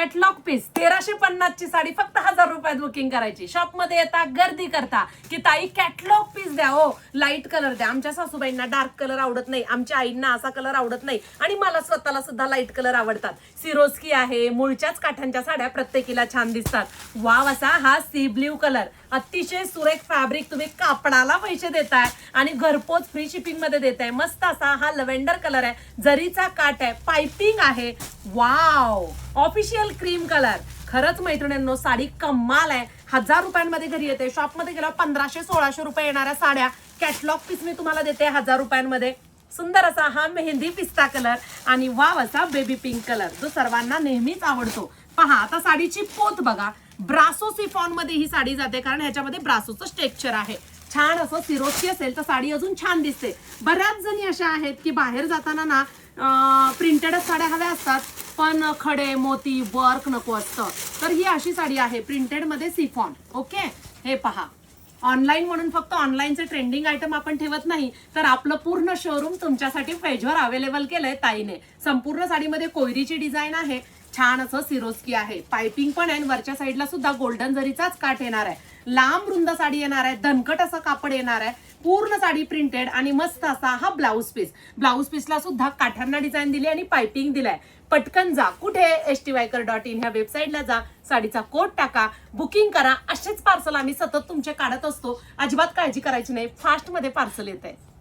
Catalogue piece 1350 ची साडी फक्त 1000 रुपयात बुकिंग करायची. शॉप मध्ये येता गर्दी करता की ताई कॅटलॉग पीस द्या, हो लाईट कलर द्या. आमच्या सासूबाईंना डार्क कलर आवडत नाही, आमच्या आईंना असा कलर आवडत नाही आणि मला स्वतःला सुद्धा लाईट कलर आवडतात. सिरोस्की आहे, मूळच्याच काठांच्या साड्या प्रत्येकीला छान दिसतात. वाव असा हा सी ब्ल्यू कलर, अतिशय सुरेख फॅब्रिक, तुम्ही कापडाला पैसे देताय आणि घरपोच फ्री शिपिंग मध्ये देताय. मस्त असा हा लव्हेंडर कलर आहे, जरीचा काठ आहे, पाइपिंग आहे. Wow official cream colour. खरंच मैत्रिणींनो साडी कमाल आहे. 1000 रुपयांमध्ये घरी येते. शॉप मध्ये गेल्यावर 1500-1600 रुपये येणाऱ्या साड्या कॅटलॉग पीस मी तुम्हाला देते 1000 रुपयांमध्ये. सुंदर असा हा मेहंदी पिस्ता कलर आणि वाव असा बेबी पिंक कलर, जो सर्वांना नेहमीच आवडतो. पहा आता साडीची पोत बघा, ब्रासो सिफॉन मध्ये ही साडी जाते, कारण ह्याच्यामध्ये ब्रासोचं स्ट्रक्चर आहे. छान असं सिरोस्की असेल तर साडी अजून छान दिसते. बऱ्याच जणी अशा आहेत की बाहेर जाताना ना प्रिंटेडच साड्या हव्या असतात, पण खडे मोती वर्क नको असतं. तर ही अशी साडी आहे प्रिंटेड मध्ये सिफॉन. ओके, हे पहा. ऑनलाईन म्हणून फक्त ऑनलाईनचे ट्रेंडिंग आयटम आपण ठेवत नाही, तर आपलं पूर्ण शोरूम तुमच्यासाठी पेजवर अवेलेबल केलंय ताईने. संपूर्ण साडीमध्ये कोयरीची डिझाईन आहे, छान असं सिरोस्की आहे, पाइपिंग पण आहे, वरच्या साईडला सुद्धा गोल्डन जरीचाच काठ येणार आहे. लांब रुंद साडी येणार आहे, दणकट असं कापड येणार आहे. पूर्ण साडी प्रिंटेड आणि मस्त असा हा ब्लाऊज पीस. ब्लाऊज पीसला सुद्धा काठांना डिझाईन दिली आणि पाइपिंग दिलाय. पटकन जा, कुठे STYker.in ह्या वेबसाईटला जा, साडीचा कोड टाका, बुकिंग करा. असेच पार्सल आम्ही सतत तुमचे काढत असतो. अजिबात काळजी करायची नाही, फास्ट मध्ये पार्सल येत आहे.